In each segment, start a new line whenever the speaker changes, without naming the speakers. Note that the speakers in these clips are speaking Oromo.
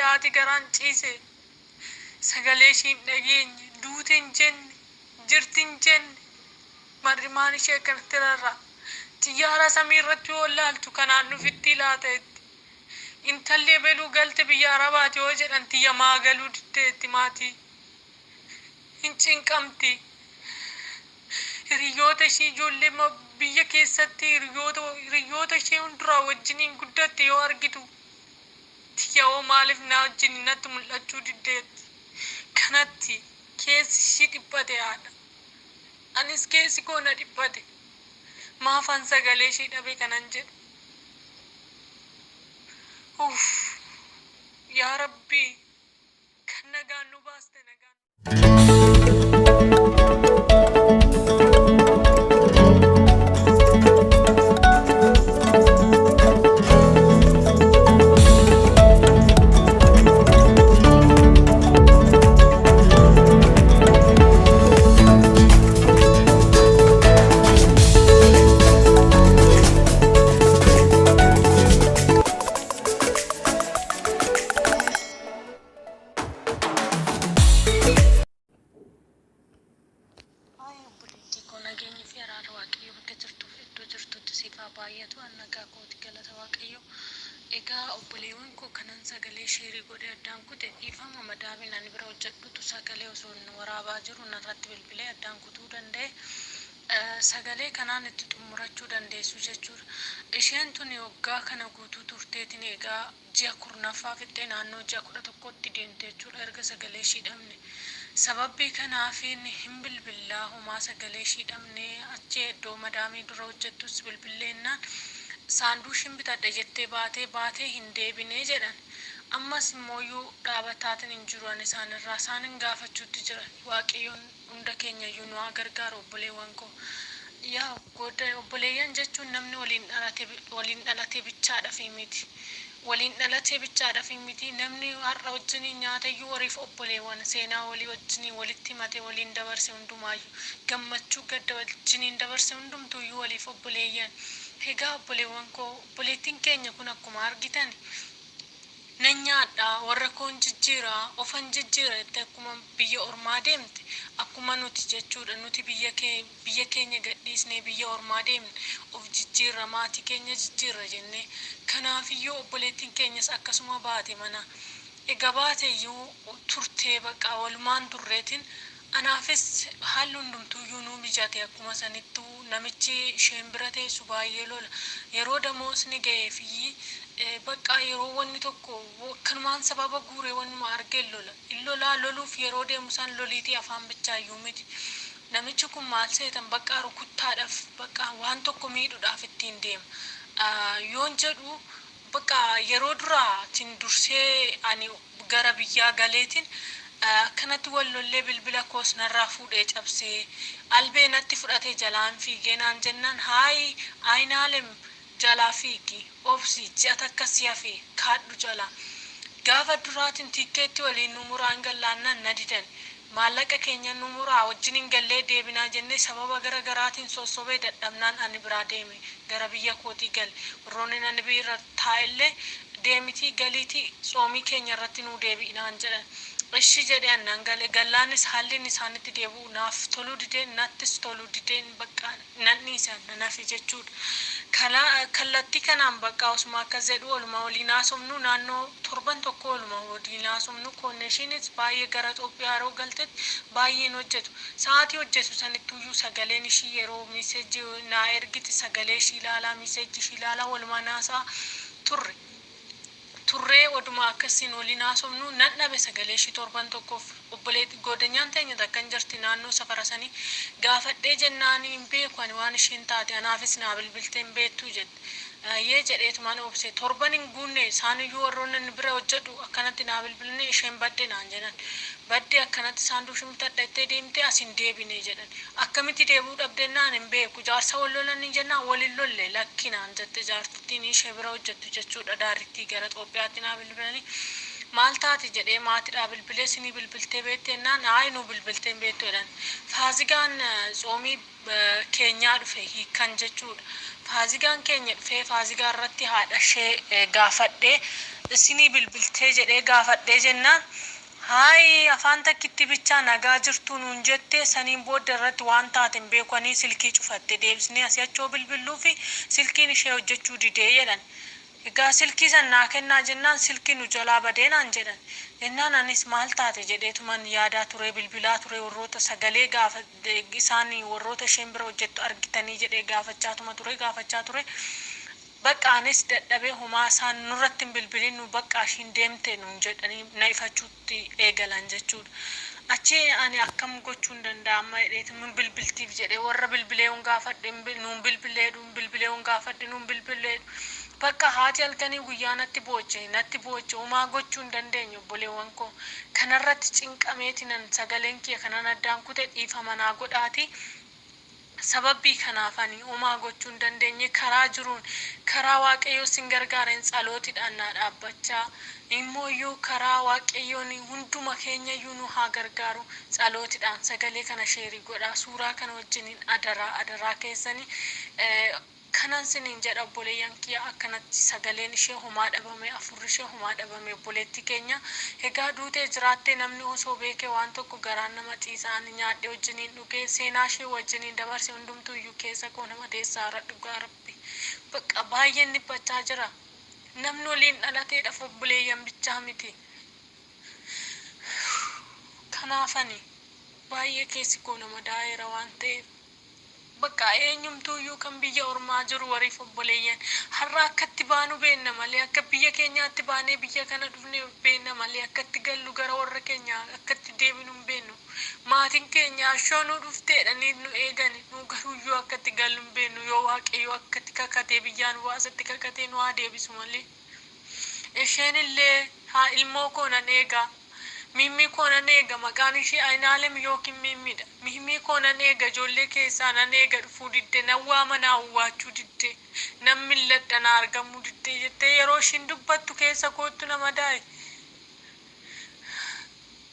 haati garaan ciise sagalee ishiin dhageenye duuteen jenne jirtiin jenne marrimaan ishee kartirarra xiyyaara samii irratti yoo laaltu kanaan nufitti laateetti intallee beluu galte biyya arabaati yoo jedhan tiyya maa galuu diddeetti maatii hin cinqamti hiriyoota ishii ijoollee biyya keessatti hiriyoota ishee hunduraa wajjiniin guddatte yoo argitu tiyya oo maaliif na wajjin natti mul'achuu diddeetti kanatti keessi ishii dhiphate haadha anis keessi koo na dhiphate maafan sagalee ishii dhabe kanan jedhu yaa rabbii kan nagaan nu baaste nagaan baay'atu annagaa kooti galata waaqayyo egaa obboleewwan koo kanan sagalee sheerii godhe addaan kute dhiifama madaamiin ani bira hojjedhutu sagalee osoo waraabaa jiru narratti bilbilee addaan kutuu danda'e sagalee kanaan itti xumurachuu dandeessu jechuudha. Isheen tun waggaa kana guutuu turteetiin egaa ji'a kurnaffaa fixxee naannoo ji'a 11tti deemte jechuudha erga sagalee ishii dhabne. Sababbii kanaafiin hin bilbillaa homaa sagalee ishii dhabne achi iddoo madaamii dura hojjettus bilbilleennaan saanduushin bitadha jettee baatee hin deebine jedhan. Ammas immooyyuu dhaabataatiin hin jiru ani isaanirraa isaanin gaafachuutti jira. Waaqayyoon hunda keenya iyyuu nu haa gargaaru obboleewwan koo. Yaa godda obboleeyyan jechuun namni waliin dhalatee bichaadhaaf miti. Waliin dhalatee bichaadhaaf miti namni har'a wajjin nyaata iyyuu wariif obboleewwan seenaa walii wajjin walitti himate waliin dabarse hundumaayyuu gammachuu gadda wajjin dabarse hundumtuu iyyuu waliif obboleeyyan. Egaa obboleewwan koo obboleettiin keenya kun akkuma argitan nan nyaadha warra koon jijjiira ofan jijjiira itti akkuma biyya ormaa deemte akkuma nuti jechuudha nuti biyya keenya gadhiisnee biyya ormaa deemne of jijjiirra maatii keenya jijjiirra jennee kanaafiyyuu obboleettiin keenyas akkasuma baate mana egaa baate iyyuu turtee baqa walumaan turreetiin anaafis haalli hundumtuuyyuu nu mijate akkuma sanittuu namichi isheen bira teessu baay'ee lola yeroo damoosni ga'ee fi bakka yeroo wanni tokko kanumaan sababa guuree wannuma argee lola loluuf yeroo deemu san loliitii afaan bichaayyuu miti namichi kun maal seetan bakka rukuttaadhaaf bakka waan tokko miidhuudhaaf ittiin deema yoon jedhu bakka yeroo duraatiin dursee ani gara biyyaa galeetiin kanatti wallollee bilbila koos narraa fuudhee cabsee albee natti fudhatee jalaan fiigee naan jennaan haayi aynaalem jalaa fiigi obsi ji'a takka si'a fi kaadhu jala gaafa duraatiin tikkeetti waliin nu muraan gallaannaan na didan maallaqa keenya nu muraa wajjiniin gallee deebinaa jennee sababa gara garaatiin sossobee dadhabnaan ani biraa deeme gara biyya kootii gale warroonni ani bira taa'ellee deemitii galiitii soomii keenya irratti nu deebi'inaan jedhan እሺ jedhe annan gale gallaanis halliin isaanitti deebi'u naaf toluu dideen nattis toluu dideen bakka nanni isaan nafi jechuudha kallattii kanaan bakka osuma akkas jedhu oluma waliin haasofnu naannoo torban tokko oluma waliin haasofnu konneeshiinis baay'ee gara Itoophiyaa yeroo galtetti baay'een hojjetu sa'aatii hojjetu sanittuyyuu sagaleen ishii yeroo miseejii naa ergiti sagalee ishii ilaalaa miseejii ishii ilaalaa walumaan haasaa turree oduma akkasiin waliin haasofnu nan dhabe sagalee ishii torban tokkoof obboleetti godanyaan teenya takkan jirti naannoo safara sanii gaafadhee jennaan hin beeku ani waan ishiin taate anaafis naa bilbiltee hin beektuu jette yee jedheetumaan obse torban hin guunne isaaniyyuu warroonni bira hojjedhu akkanatti naa bilbilne isheen badde naan jedhan badde akkanatti saanduushin bitadhattee deemte asin deebine jedhan akkamitti deebuu dhabdennaan hin beeku jaarsa wal lolanii jennaan waliin lolle lakkinaan jette jaartittiin ishee bira hojjettu jechuudha daarittii gara Itoophiyaatti naa bilbilanii maal taati jedhee maatiidhaa bilbilee sinii bilbiltee beettennaan ayi nu bilbilteen beettu jedhan faazigaan xoomii keenyaa dhufe hiikkan jechuudha. Faazigaan keenya dhufee faazigaa irratti haadha ishee gaafadhee sinii bilbiltee jedhee gaafadhee jennaan hayi afaan takkitti bichaa nagaa jirtu nuun jettee saniin booda irratti waan taateen beekanii silkii cufatte deebisnee asii achoo bilbilluu fi silkiin ishee hojjechuu didee jedhan. Egaa silkii san naa kennaa jennaan silkii nu jalaa badee naan jedhan. Jennaan anis maal taate jedheetuman yaadaa ture bilbilaa ture warroota sagalee gaafa isaan warroota isheen bira hojjettu argitanii jedhee gaafachaa ture. Bakka anis dadhabee homaa isaan nurratti hin bilbilin nu bakka ishiin deemte nuun jedhanii na ifachuutti eegalan jechuudha. Achi ani akkam gochuun danda'ama jedheetuman bilbiltiif jedhee warra bilbilee gaafadhe nuun bilbilee gaafadhe nuun bilbilee bakka haati halkanii guyyaa natti booche homaa gochuun dandeenyu obboleewwan koo kanarratti cinqameetinan sagaleen kee kanan addaan kute dhiifama naa godhaati. Sababbii kanaafanii homaa gochuun dandeenye karaa jiruun karaa waaqayyoo sin gargaareen tsalootiidhaan naa dhaabbachaa immoo iyyuu karaa waaqayyoon hunduma keenya iyyuu nu haa gargaaru tsalootiidhaan sagalee kana sheerii godhaa suuraa kana wajjiniin adaraa keessanii kanan siniin jedha obboleeyyan kiyya akkanatti sagaleen ishee homaa dhabame afurri ishee homaa dhabame obboleetti keenya egaa duutee jiraattee namni osoo beekee waan tokko garaan nama xiisaan nyaadhee wajjiniin dhugee seenaa ishee wajjiniin dabarse hundumtuu iyyuu keessa koo nama deessaara dhugaa rabbi bakka baay'een dhiphachaa jira namni waliin dhalateedhaaf obboleeyyan bichaa miti kanaafani baay'ee keessi koo nama daa'eera waan ta'eef bakka eenyumtuu iyyuu kan biyya ormaa jiru wariif obboleeyyan har'a akkatti baanu beenna malee akka biyya keenyaatti baanee biyya kana dhufne beenna malee akkatti gallu gara warra keenya akkatti deebinu hin beennu maatiin keenya ashoo nu dhufteedhanii nu eegani nu garuu iyyuu akkatti gallu hin beennu yoo waaqayyo akkatti kakatee biyyaan waasatti kakatee nu haa deebisu malee isheen illee haa ilmoo koo nan eegaa Mimmi kona nega maqaan ishee Aynaalem yookiin Mimmiidha. Mimmi kona nega ijoollee keessaa nan eega dhufuu didde nan waama naa uwwaachuu didde nan milladha na argamuu didde jettee yeroo ishiin dubbattu keessa kootu nama daa'e.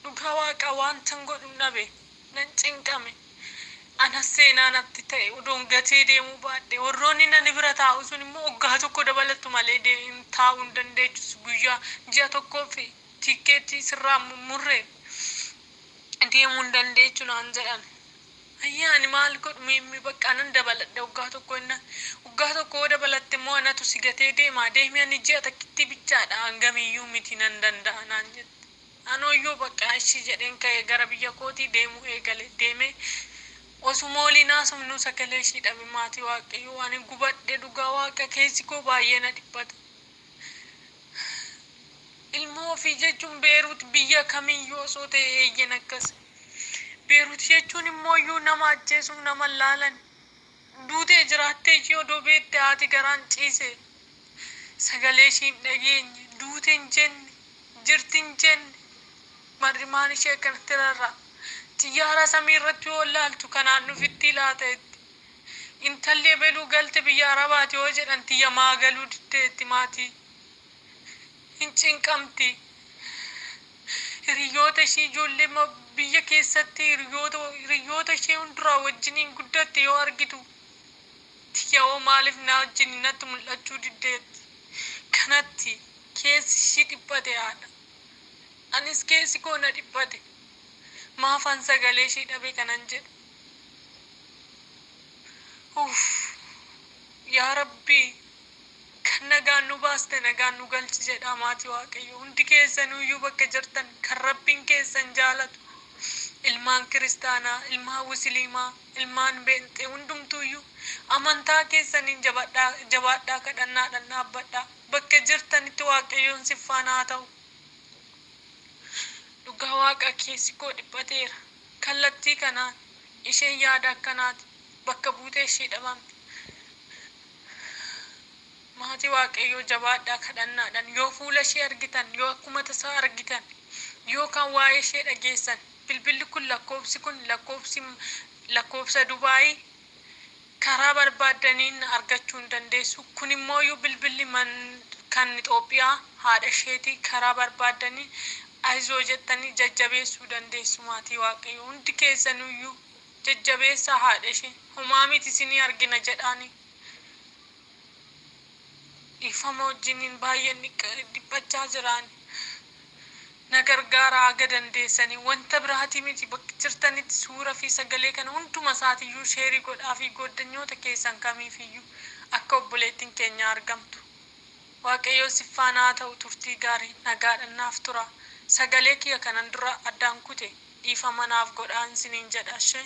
Dhugaa waaqa waantan godhu dhabe nan cinqame. Anas seenaa natti ta'e odoon gatee deemuu baadhe warroonni nan bira taa'u sun immoo waggaa tokko dabalatu malee taa'uu hin dandeessu guyyaa ji'a tokkoo fi tikeetii sirraa murree deemuu hin dandeessu naan jedhan. Ayyaani maal godhu Mimmi bakka nan dabaladha waggaa tokko dabalatte immoo anatu si gatee deemaa deemee ani ji'a takkitti bichaadha hangamiyyuu miti nan danda'a naan jette. Anooyyuu bakka ishii jedheen ka'ee gara biyya kootii deemuu eegale deemee osuma waliin haasofnu sagalee ishii dhabe maatii waaqayyoo ani gubadhe dhugaa waaqa keessi koo baay'ee na dhiphata. Ilmoo ofii jechuun Beeruut biyya kamiyyuu osoo ta'e eeyyan akkas. Beeruut jechuun immoo iyyuu nama ajjeesuuf nama laalan. Duutee jiraattee ishee odoo beekte haati garaan ciise. Sagalee ishiin dhageenye duuteen jenne jirtiin jenne marrimaan ishee kanatti rarraa. Xiyyaara samii irratti yoo laaltu kanaan nufitti laateetti. Intallee beluu galte biyya Arabaati yoo jedhan xiyya maa galuu diddeetti maatii. Hincinqamti. Hiriyoota ishee ijoollee biyya keessatti hiriyoota ishee hunduraa wajjiniin guddatte yoo argitu xiyyaa'oo maaliif na wajjiniin natti mul'achuu diddeetti. Kanatti keessi ishii dhiphate haadha. Anis keessi koo na dhiphate. Maafan sagalee ishii dhabe kanan jedhu. Yaa Rabbii kan nagaan nu baaste nagaan nu galchi jedha maatii waaqayyo. Hundi keessanuyyuu bakka jirtan kan Rabbiin keessan jaalatu. Ilmaan kiristaanaa, ilmaan musliimaa, ilmaan beenxee hundumtuuyyuu amantaa keessaniin jabaadhaa kadhannaadhaan dhaabbadhaa. Bakka jirtanitti waaqayyoon siffaan haa ta'u. Dhugaa waaqa keessi koo dhiphateera. Kallattii kanaan isheen yaada akkanaati bakka buutee ishee dhabamte. Maatii waaqayyoo jabaadhaa kadhannaadhaan yoo fuula ishee argitan yoo akkuma tasaa argitan yoo kan waa'ee ishee dhageessan bilbilli kun lakkoofsa Dubaayii karaa barbaadaniin argachuu hin dandeessu. Kun immoo yoo bilbilli kan Itoophiyaa haadha isheetii karaa barbaadanii ayizoo jettanii jajjabeessuu dandeessu maatii waaqayyo hundi keessanuyyuu jajjabeessa haadha ishee homaa miti isinii argina jedhaanii dhiifama wajjiniin baay'een dhiphachaa jiran na gargaaraa aga dandeessanii wanta biraati miti bakka jirtanitti suura fi sagalee kana hunduma isaatiiyyuu sheerii godhaa fi goddanyoota keessan kamiifiyyuu akka obboleettiin keenya argamtu waaqayyo siffaanaa ta'u turtii gaarii nagaadhannaaf tura sagalee kiyya kanan dura addaan kute dhiifama naaf godhaan siniin jedhashee